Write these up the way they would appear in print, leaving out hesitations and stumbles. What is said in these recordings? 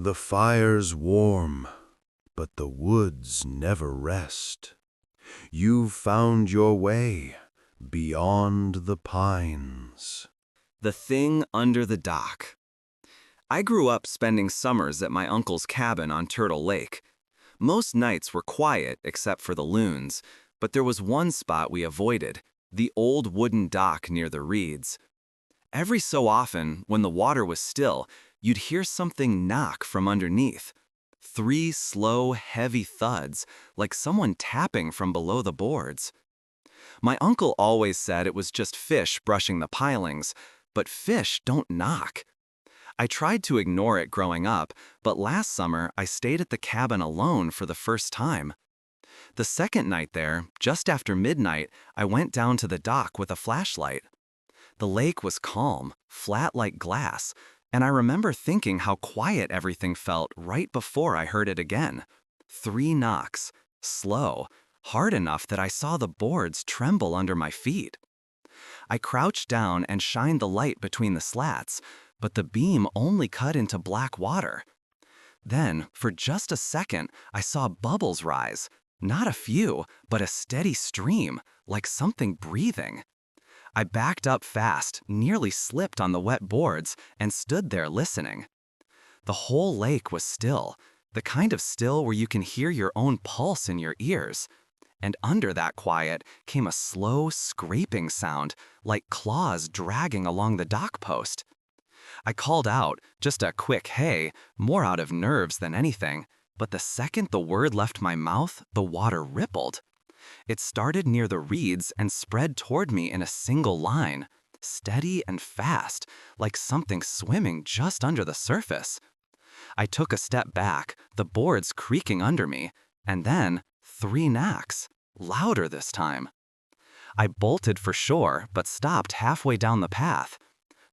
The fire's warm, but the woods never rest. You've found your way beyond the pines. The Thing Under the Dock. I grew up spending summers at my uncle's cabin on Turtle Lake. Most nights were quiet except for the loons, but there was one spot we avoided, the old wooden dock near the reeds. Every so often, when the water was still, you'd hear something knock from underneath. 3 slow, heavy thuds, like someone tapping from below the boards. My uncle always said it was just fish brushing the pilings, but fish don't knock. I tried to ignore it growing up, but last summer I stayed at the cabin alone for the first time. The second night there, just after midnight, I went down to the dock with a flashlight. The lake was calm, flat like glass, and I remember thinking how quiet everything felt right before I heard it again. 3 knocks, slow, hard enough that I saw the boards tremble under my feet. I crouched down and shined the light between the slats, but the beam only cut into black water. Then, for just a second, I saw bubbles rise. Not a few, but a steady stream, like something breathing. I backed up fast, nearly slipped on the wet boards, and stood there listening. The whole lake was still, the kind of still where you can hear your own pulse in your ears. And under that quiet came a slow, scraping sound, like claws dragging along the dock post. I called out, just a quick hey, more out of nerves than anything, but the second the word left my mouth, the water rippled. It started near the reeds and spread toward me in a single line, steady and fast, like something swimming just under the surface. I took a step back, the boards creaking under me, and then 3 knocks, louder this time. I bolted for shore, but stopped halfway down the path.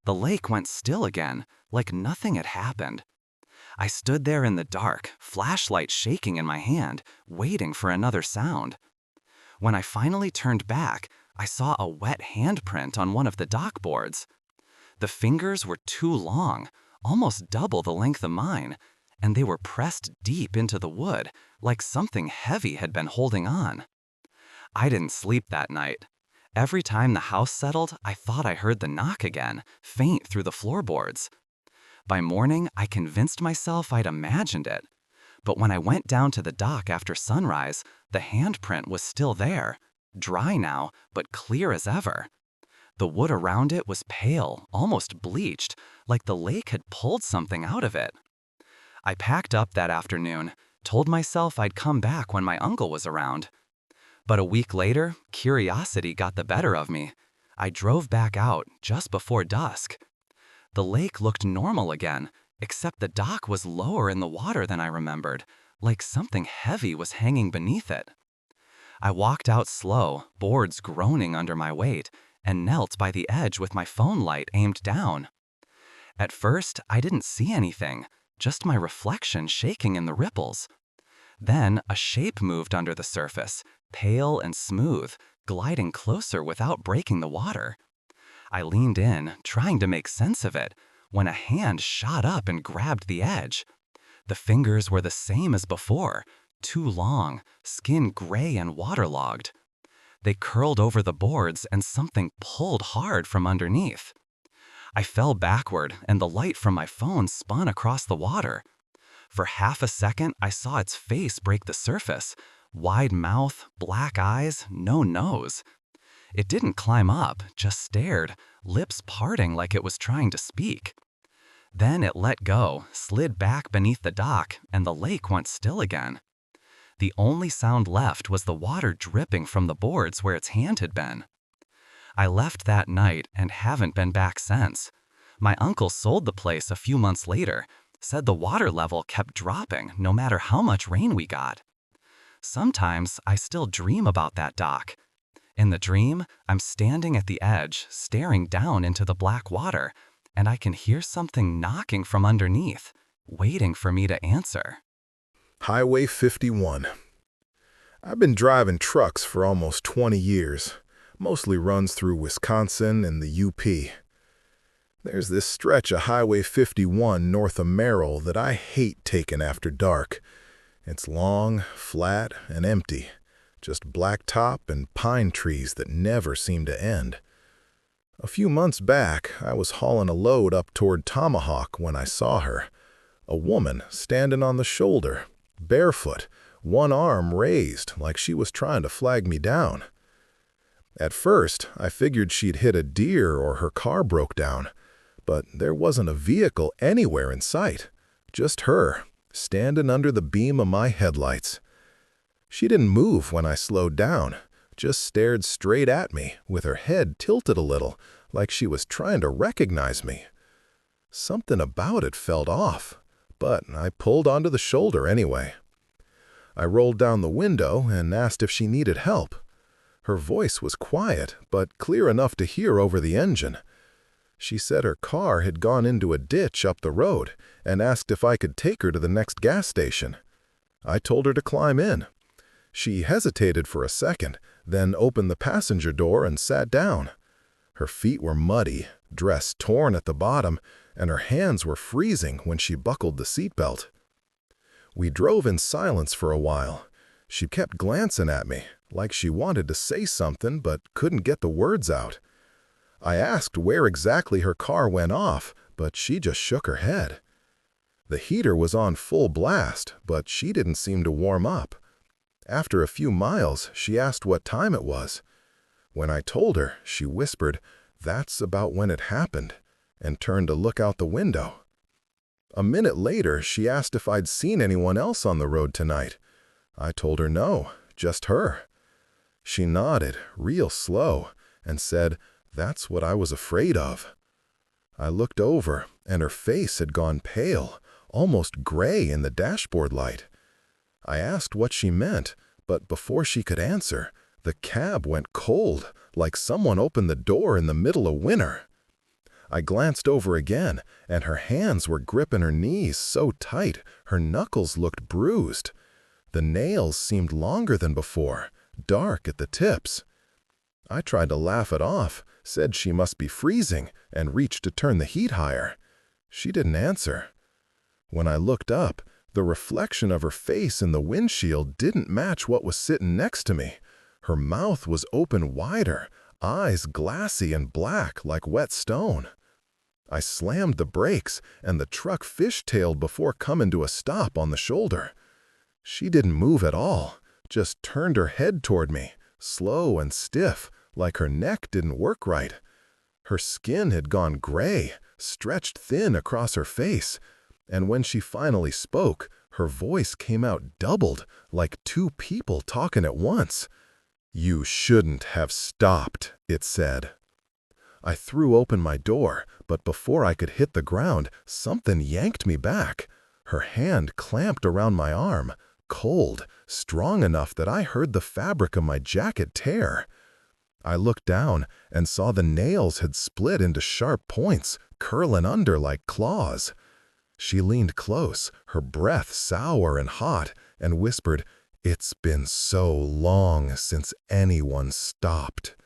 The lake went still again, like nothing had happened. I stood there in the dark, flashlight shaking in my hand, waiting for another sound. When I finally turned back, I saw a wet handprint on one of the dock boards. The fingers were too long, almost double the length of mine, and they were pressed deep into the wood, like something heavy had been holding on. I didn't sleep that night. Every time the house settled, I thought I heard the knock again, faint through the floorboards. By morning, I convinced myself I'd imagined it. But when I went down to the dock after sunrise, the handprint was still there, dry now, but clear as ever. The wood around it was pale, almost bleached, like the lake had pulled something out of it. I packed up that afternoon, told myself I'd come back when my uncle was around. But a week later, curiosity got the better of me. I drove back out just before dusk. The lake looked normal again, except the dock was lower in the water than I remembered, like something heavy was hanging beneath it. I walked out slow, boards groaning under my weight, and knelt by the edge with my phone light aimed down. At first, I didn't see anything, just my reflection shaking in the ripples. Then, a shape moved under the surface, pale and smooth, gliding closer without breaking the water. I leaned in, trying to make sense of it, when a hand shot up and grabbed the edge. The fingers were the same as before, too long, skin gray and waterlogged. They curled over the boards and something pulled hard from underneath. I fell backward and the light from my phone spun across the water. For half a second, I saw its face break the surface. Wide mouth, black eyes, no nose. It didn't climb up, just stared, lips parting like it was trying to speak. Then it let go, slid back beneath the dock, and the lake went still again. The only sound left was the water dripping from the boards where its hand had been. I left that night and haven't been back since. My uncle sold the place a few months later, said the water level kept dropping no matter how much rain we got. Sometimes I still dream about that dock. In the dream, I'm standing at the edge, staring down into the black water, and I can hear something knocking from underneath, waiting for me to answer. Highway 51. I've been driving trucks for almost 20 years, mostly runs through Wisconsin and the UP. There's this stretch of Highway 51 north of Merrill that I hate taking after dark. It's long, flat, and empty. Just blacktop and pine trees that never seem to end. A few months back, I was hauling a load up toward Tomahawk when I saw her. A woman standing on the shoulder, barefoot, one arm raised like she was trying to flag me down. At first, I figured she'd hit a deer or her car broke down, but there wasn't a vehicle anywhere in sight. Just her, standing under the beam of my headlights. She didn't move when I slowed down, just stared straight at me with her head tilted a little, like she was trying to recognize me. Something about it felt off, but I pulled onto the shoulder anyway. I rolled down the window and asked if she needed help. Her voice was quiet, but clear enough to hear over the engine. She said her car had gone into a ditch up the road and asked if I could take her to the next gas station. I told her to climb in. She hesitated for a second, then opened the passenger door and sat down. Her feet were muddy, dress torn at the bottom, and her hands were freezing when she buckled the seatbelt. We drove in silence for a while. She kept glancing at me, like she wanted to say something but couldn't get the words out. I asked where exactly her car went off, but she just shook her head. The heater was on full blast, but she didn't seem to warm up. After a few miles, she asked what time it was. When I told her, she whispered, "That's about when it happened," and turned to look out the window. A minute later, she asked if I'd seen anyone else on the road tonight. I told her no, just her. She nodded, real slow, and said, "That's what I was afraid of." I looked over, and her face had gone pale, almost gray in the dashboard light. I asked what she meant, but before she could answer, the cab went cold, like someone opened the door in the middle of winter. I glanced over again, and her hands were gripping her knees so tight her knuckles looked bruised. The nails seemed longer than before, dark at the tips. I tried to laugh it off, said she must be freezing, and reached to turn the heat higher. She didn't answer. When I looked up, the reflection of her face in the windshield didn't match what was sitting next to me. Her mouth was open wider, eyes glassy and black like wet stone. I slammed the brakes, and the truck fishtailed before coming to a stop on the shoulder. She didn't move at all, just turned her head toward me, slow and stiff, like her neck didn't work right. Her skin had gone gray, stretched thin across her face, and when she finally spoke, her voice came out doubled, like two people talking at once. "You shouldn't have stopped," it said. I threw open my door, but before I could hit the ground, something yanked me back. Her hand clamped around my arm, cold, strong enough that I heard the fabric of my jacket tear. I looked down and saw the nails had split into sharp points, curling under like claws. She leaned close, her breath sour and hot, and whispered, "It's been so long since anyone stopped."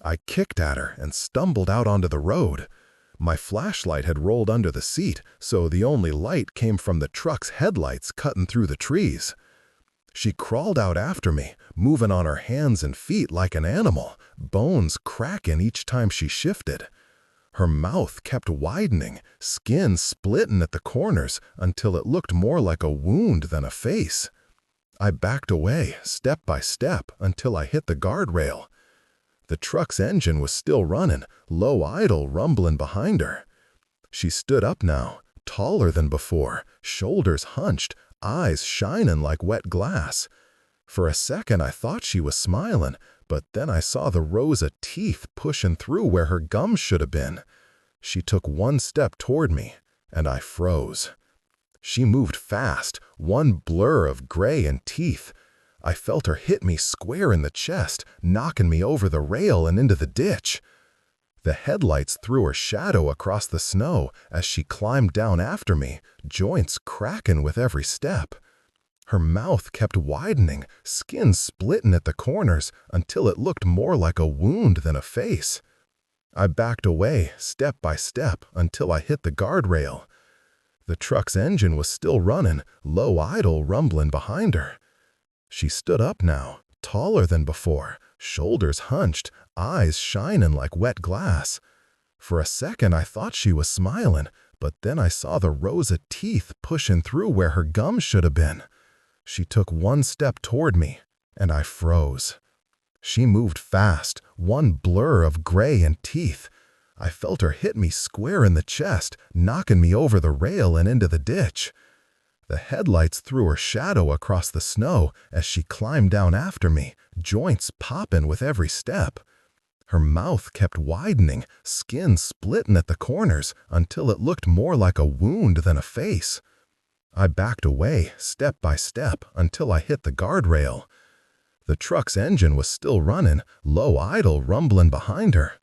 I kicked at her and stumbled out onto the road. My flashlight had rolled under the seat, so the only light came from the truck's headlights cutting through the trees. She crawled out after me, moving on her hands and feet like an animal, bones cracking each time she shifted. Her mouth kept widening, skin splitting at the corners until it looked more like a wound than a face. I backed away, step by step, until I hit the guardrail. The truck's engine was still running, low idle rumbling behind her. She stood up now, taller than before, shoulders hunched, eyes shining like wet glass. For a second I thought she was smiling, but then I saw the rows of teeth pushing through where her gums should have been. She took one step toward me, and I froze. She moved fast, one blur of gray and teeth. I felt her hit me square in the chest, knocking me over the rail and into the ditch. The headlights threw her shadow across the snow as she climbed down after me, joints cracking with every step. Her mouth kept widening, skin splitting at the corners until it looked more like a wound than a face. I backed away, step by step, until I hit the guardrail. The truck's engine was still running, low idle rumbling behind her. She stood up now, taller than before, shoulders hunched, eyes shining like wet glass. For a second I thought she was smiling, but then I saw the rows of teeth pushing through where her gums should have been. She took one step toward me, and I froze. She moved fast, one blur of gray and teeth. I felt her hit me square in the chest, knocking me over the rail and into the ditch. The headlights threw her shadow across the snow as she climbed down after me, joints popping with every step. Her mouth kept widening, skin splitting at the corners until it looked more like a wound than a face. I backed away, step by step, until I hit the guardrail. The truck's engine was still running, low idle rumbling behind her.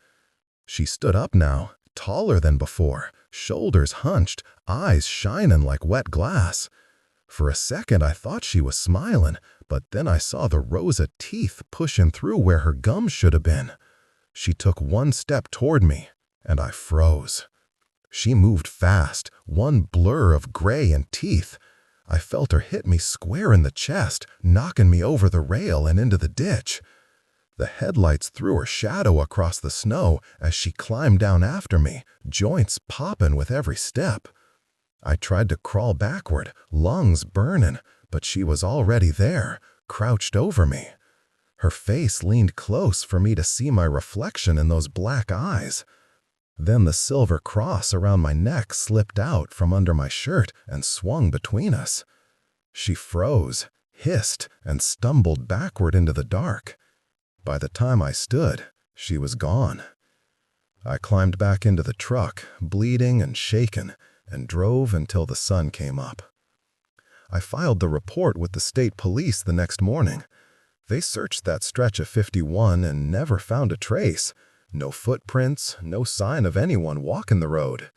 She stood up now, taller than before, shoulders hunched, eyes shining like wet glass. For a second I thought she was smiling, but then I saw the rows of teeth pushing through where her gums should have been. She took one step toward me, and I froze. She moved fast, one blur of gray and teeth. I felt her hit me square in the chest, knocking me over the rail and into the ditch. The headlights threw her shadow across the snow as she climbed down after me, joints popping with every step. I tried to crawl backward, lungs burning, but she was already there, crouched over me. Her face leaned close for me to see my reflection in those black eyes. Then the silver cross around my neck slipped out from under my shirt and swung between us. She froze, hissed, and stumbled backward into the dark. By the time I stood, she was gone. I climbed back into the truck, bleeding and shaken, and drove until the sun came up. I filed the report with the state police the next morning. They searched that stretch of 51 and never found a trace. No footprints, no sign of anyone walking the road.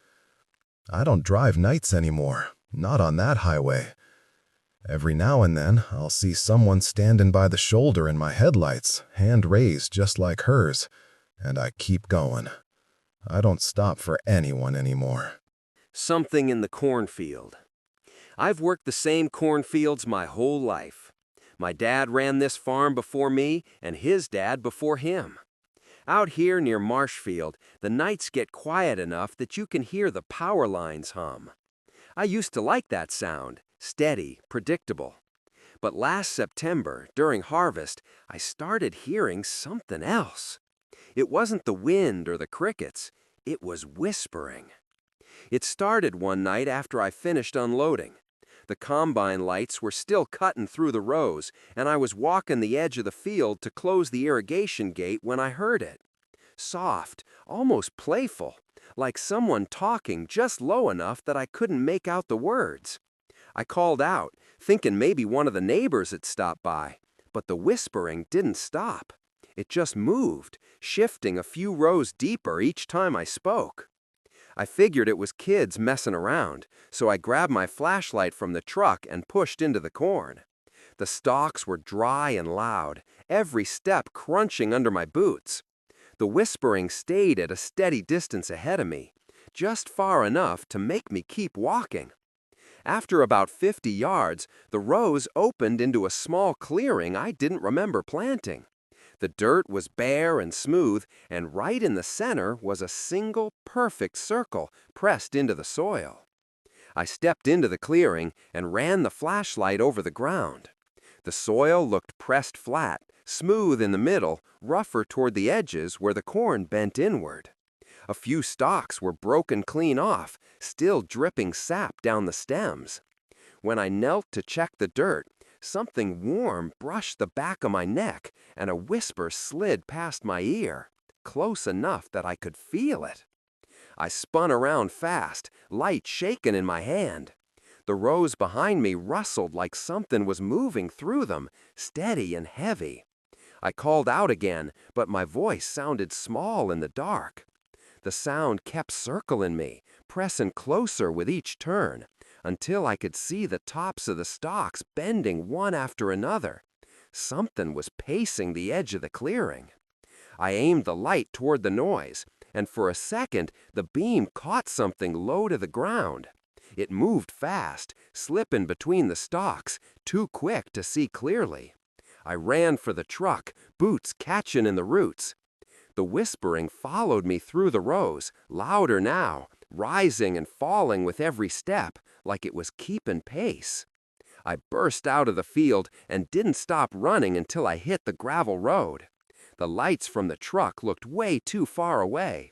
I don't drive nights anymore, not on that highway. Every now and then, I'll see someone standing by the shoulder in my headlights, hand raised just like hers, and I keep going. I don't stop for anyone anymore. Something in the cornfield. I've worked the same cornfields my whole life. My dad ran this farm before me, and his dad before him. Out here near Marshfield, the nights get quiet enough that you can hear the power lines hum. I used to like that sound, steady, predictable. But last September, during harvest, I started hearing something else. It wasn't the wind or the crickets, it was whispering. It started one night after I finished unloading. The combine lights were still cutting through the rows, and I was walking the edge of the field to close the irrigation gate when I heard it. Soft, almost playful, like someone talking just low enough that I couldn't make out the words. I called out, thinking maybe one of the neighbors had stopped by, but the whispering didn't stop. It just moved, shifting a few rows deeper each time I spoke. I figured it was kids messing around, so I grabbed my flashlight from the truck and pushed into the corn. The stalks were dry and loud, every step crunching under my boots. The whispering stayed at a steady distance ahead of me, just far enough to make me keep walking. After about 50 yards, the rows opened into a small clearing I didn't remember planting. The dirt was bare and smooth, and right in the center was a single perfect circle pressed into the soil. I stepped into the clearing and ran the flashlight over the ground. The soil looked pressed flat, smooth in the middle, rougher toward the edges where the corn bent inward. A few stalks were broken clean off, still dripping sap down the stems. When I knelt to check the dirt, something warm brushed the back of my neck, and a whisper slid past my ear, close enough that I could feel it. I spun around fast, light shaking in my hand. The rows behind me rustled like something was moving through them, steady and heavy. I called out again, but my voice sounded small in the dark. The sound kept circling me, pressing closer with each turn, until I could see the tops of the stalks bending one after another. Something was pacing the edge of the clearing. I aimed the light toward the noise, and for a second the beam caught something low to the ground. It moved fast, slipping between the stalks, too quick to see clearly. I ran for the truck, boots catching in the roots. The whispering followed me through the rows, louder now, rising and falling with every step, like it was keeping pace. I burst out of the field and didn't stop running until I hit the gravel road. The lights from the truck looked way too far away.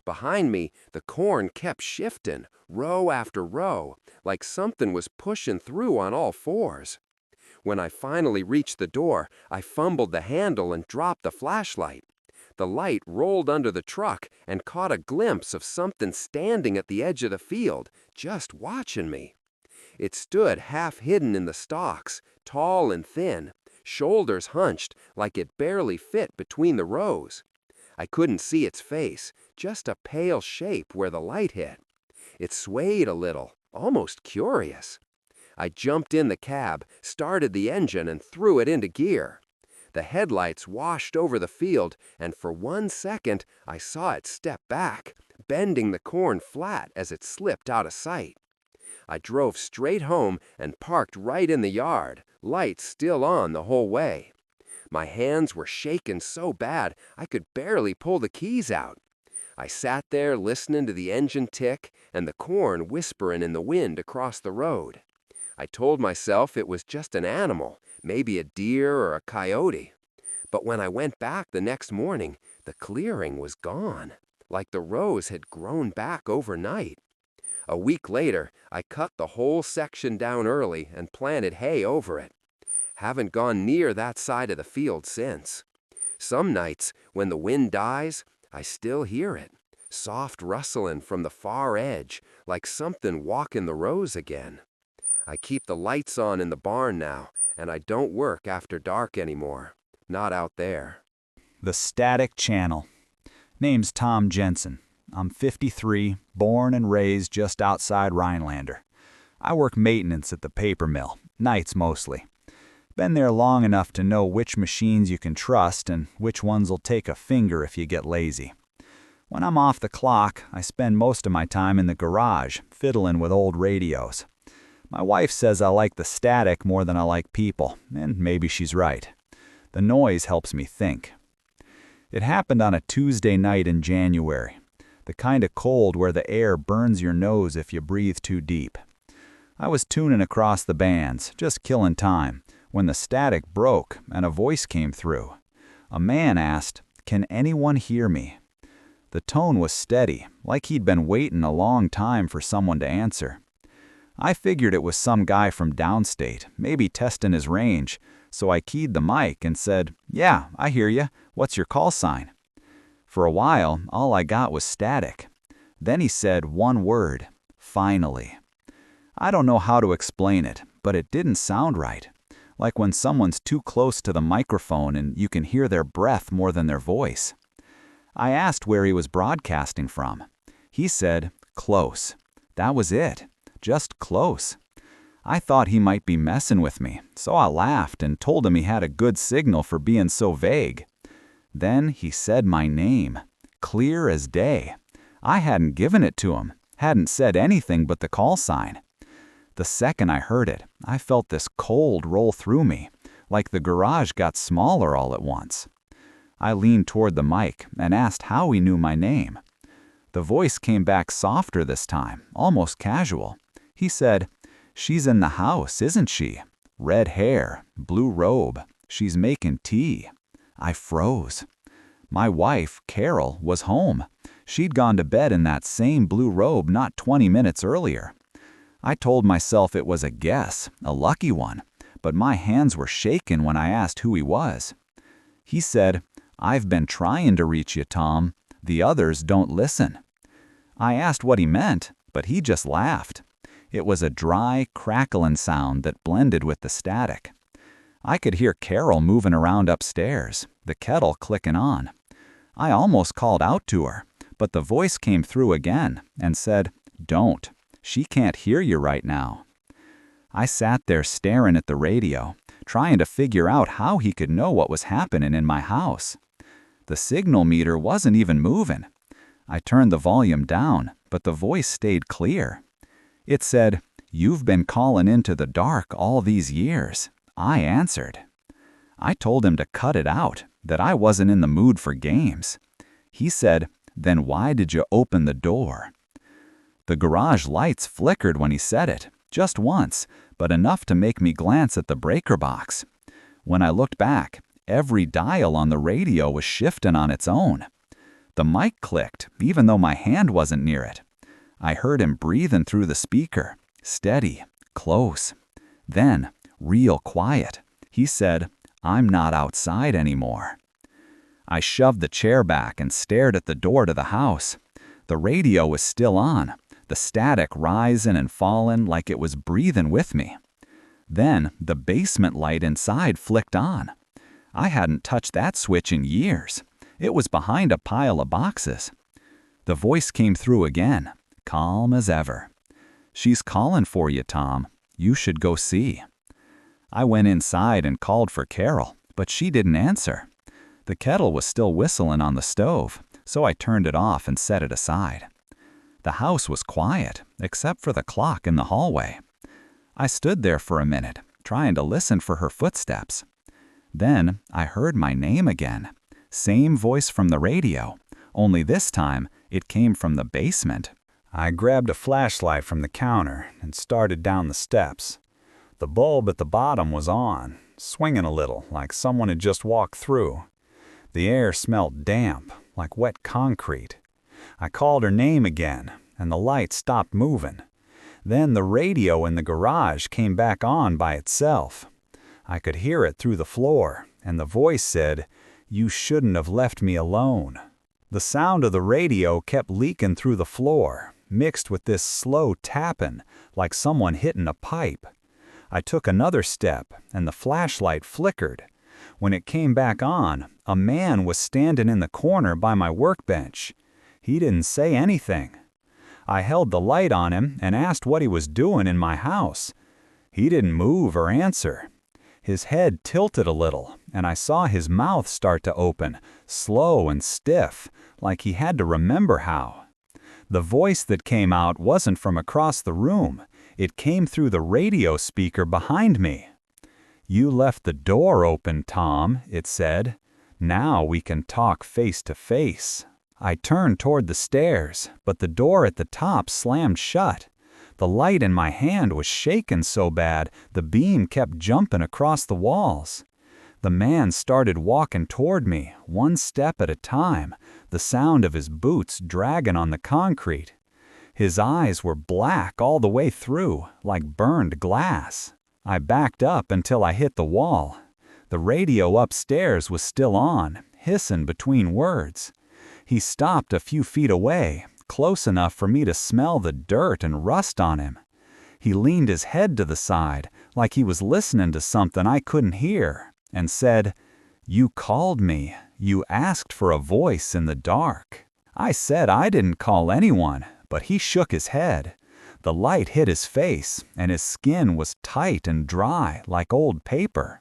Behind me, the corn kept shifting, row after row, like something was pushing through on all fours. When I finally reached the door, I fumbled the handle and dropped the flashlight. The light rolled under the truck and caught a glimpse of something standing at the edge of the field, just watching me. It stood half hidden in the stalks, tall and thin, shoulders hunched like it barely fit between the rows. I couldn't see its face, just a pale shape where the light hit. It swayed a little, almost curious. I jumped in the cab, started the engine, and threw it into gear. The headlights washed over the field, and for 1 second I saw it step back, bending the corn flat as it slipped out of sight. I drove straight home and parked right in the yard, lights still on the whole way. My hands were shaking so bad I could barely pull the keys out. I sat there listening to the engine tick and the corn whispering in the wind across the road. I told myself it was just an animal, maybe a deer or a coyote. But when I went back the next morning, the clearing was gone, like the rows had grown back overnight. A week later, I cut the whole section down early and planted hay over it. Haven't gone near that side of the field since. Some nights, when the wind dies, I still hear it, soft rustling from the far edge, like something walking the rows again. I keep the lights on in the barn now, and I don't work after dark anymore. Not out there. The Static Channel. Name's Tom Jensen. I'm 53, born and raised just outside Rhinelander. I work maintenance at the paper mill, nights mostly. Been there long enough to know which machines you can trust and which ones will take a finger if you get lazy. When I'm off the clock, I spend most of my time in the garage, fiddling with old radios. My wife says I like the static more than I like people, and maybe she's right. The noise helps me think. It happened on a Tuesday night in January, the kind of cold where the air burns your nose if you breathe too deep. I was tuning across the bands, just killing time, when the static broke and a voice came through. A man asked, "Can anyone hear me?" The tone was steady, like he'd been waiting a long time for someone to answer. I figured it was some guy from downstate, maybe testing his range, so I keyed the mic and said, "Yeah, I hear you. What's your call sign?" For a while, all I got was static. Then he said one word, "Finally." I don't know how to explain it, but it didn't sound right. Like when someone's too close to the microphone and you can hear their breath more than their voice. I asked where he was broadcasting from. He said, "Close." That was it. Just close. I thought he might be messing with me, so I laughed and told him he had a good signal for being so vague. Then he said my name, clear as day. I hadn't given it to him, hadn't said anything but the call sign. The second I heard it, I felt this cold roll through me, like the garage got smaller all at once. I leaned toward the mic and asked how he knew my name. The voice came back softer this time, almost casual. He said, "She's in the house, isn't she? Red hair, blue robe. She's making tea." I froze. My wife, Carol, was home. She'd gone to bed in that same blue robe not 20 minutes earlier. I told myself it was a guess, a lucky one, but my hands were shaking when I asked who he was. He said, "I've been trying to reach you, Tom. The others don't listen." I asked what he meant, but he just laughed. It was a dry, crackling sound that blended with the static. I could hear Carol moving around upstairs, the kettle clicking on. I almost called out to her, but the voice came through again and said, "Don't. She can't hear you right now." I sat there staring at the radio, trying to figure out how he could know what was happening in my house. The signal meter wasn't even moving. I turned the volume down, but the voice stayed clear. It said, "You've been calling into the dark all these years." I answered. I told him to cut it out, that I wasn't in the mood for games. He said, "Then why did you open the door?" The garage lights flickered when he said it, just once, but enough to make me glance at the breaker box. When I looked back, every dial on the radio was shifting on its own. The mic clicked, even though my hand wasn't near it. I heard him breathing through the speaker, steady, close. Then, real quiet, he said, "I'm not outside anymore." I shoved the chair back and stared at the door to the house. The radio was still on, the static rising and falling like it was breathing with me. Then, the basement light inside flicked on. I hadn't touched that switch in years. It was behind a pile of boxes. The voice came through again, calm as ever. "She's calling for you, Tom. You should go see." I went inside and called for Carol, but she didn't answer. The kettle was still whistling on the stove, so I turned it off and set it aside. The house was quiet, except for the clock in the hallway. I stood there for a minute, trying to listen for her footsteps. Then I heard my name again. Same voice from the radio, only this time it came from the basement. I grabbed a flashlight from the counter and started down the steps. The bulb at the bottom was on, swinging a little like someone had just walked through. The air smelled damp, like wet concrete. I called her name again, and the light stopped moving. Then the radio in the garage came back on by itself. I could hear it through the floor, and the voice said, "You shouldn't have left me alone." The sound of the radio kept leaking through the floor, mixed with this slow tapping, like someone hitting a pipe. I took another step, and the flashlight flickered. When it came back on, a man was standing in the corner by my workbench. He didn't say anything. I held the light on him and asked what he was doing in my house. He didn't move or answer. His head tilted a little, and I saw his mouth start to open, slow and stiff, like he had to remember how. The voice that came out wasn't from across the room. It came through the radio speaker behind me. "You left the door open, Tom," it said. "Now we can talk face to face." I turned toward the stairs, but the door at the top slammed shut. The light in my hand was shaking so bad the beam kept jumping across the walls. The man started walking toward me, one step at a time, the sound of his boots dragging on the concrete. His eyes were black all the way through, like burned glass. I backed up until I hit the wall. The radio upstairs was still on, hissing between words. He stopped a few feet away, close enough for me to smell the dirt and rust on him. He leaned his head to the side, like he was listening to something I couldn't hear, and said, "You called me. You asked for a voice in the dark." I said I didn't call anyone, but he shook his head. The light hit his face, and his skin was tight and dry, like old paper.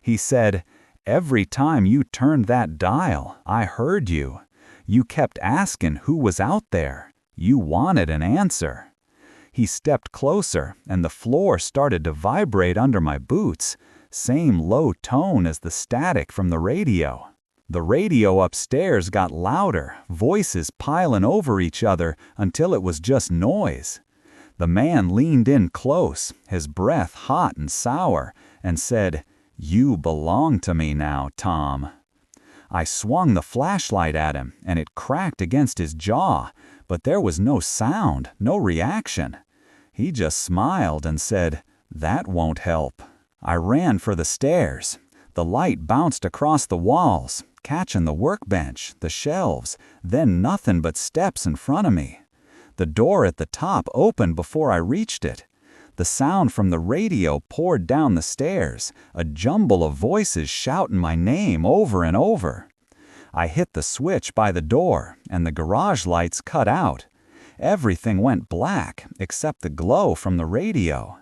He said, "Every time you turned that dial, I heard you. You kept asking who was out there. You wanted an answer." He stepped closer, and the floor started to vibrate under my boots, same low tone as the static from the radio. The radio upstairs got louder, voices piling over each other until it was just noise. The man leaned in close, his breath hot and sour, and said, "You belong to me now, Tom." I swung the flashlight at him, and it cracked against his jaw, but there was no sound, no reaction. He just smiled and said, "That won't help." I ran for the stairs. The light bounced across the walls, catching the workbench, the shelves, then nothing but steps in front of me. The door at the top opened before I reached it. The sound from the radio poured down the stairs, a jumble of voices shouting my name over and over. I hit the switch by the door, and the garage lights cut out. Everything went black, except the glow from the radio.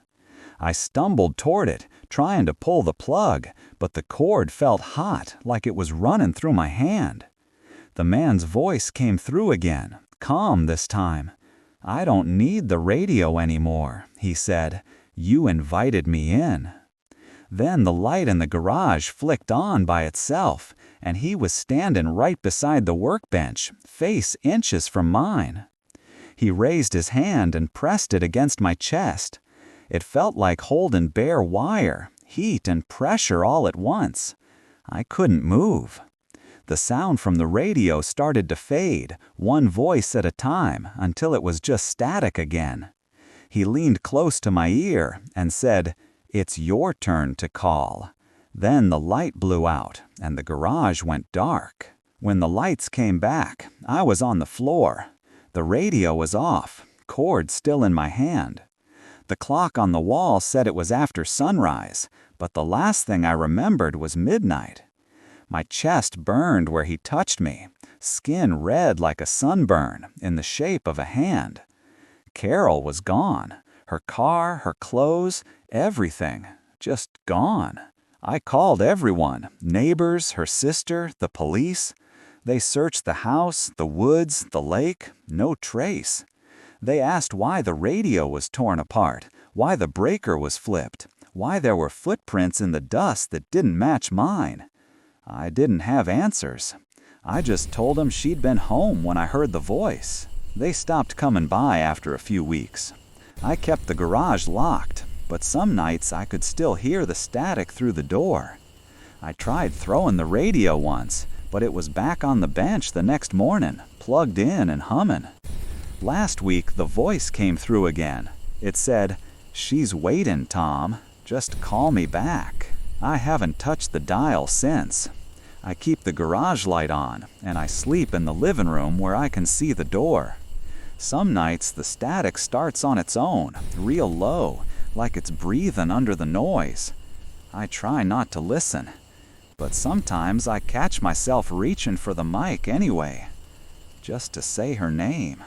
I stumbled toward it, trying to pull the plug, but the cord felt hot, like it was running through my hand. The man's voice came through again, Calm this time. I don't need the radio anymore, he said. You invited me in. Then the light in the garage flicked on by itself, and he was standing right beside the workbench, face inches from mine. He raised his hand and pressed it against my chest. It felt like holding bare wire, heat and pressure all at once. I couldn't move. The sound from the radio started to fade, one voice at a time, until it was just static again. He leaned close to my ear and said, "It's your turn to call." Then the light blew out, and the garage went dark. When the lights came back, I was on the floor. The radio was off, cord still in my hand. The clock on the wall said it was after sunrise, but the last thing I remembered was midnight. My chest burned where he touched me, skin red like a sunburn, in the shape of a hand. Carol was gone. Her car, her clothes, everything, just gone. I called everyone, neighbors, her sister, the police. They searched the house, the woods, the lake, no trace. They asked why the radio was torn apart, why the breaker was flipped, why there were footprints in the dust that didn't match mine. I didn't have answers. I just told them she'd been home when I heard the voice. They stopped coming by after a few weeks. I kept the garage locked, but some nights I could still hear the static through the door. I tried throwing the radio once, but it was back on the bench the next morning, plugged in and humming. Last week, the voice came through again. It said, "She's waiting, Tom. Just call me back." I haven't touched the dial since. I keep the garage light on, and I sleep in the living room where I can see the door. Some nights the static starts on its own, real low, like it's breathing under the noise. I try not to listen, but sometimes I catch myself reaching for the mic anyway, just to say her name.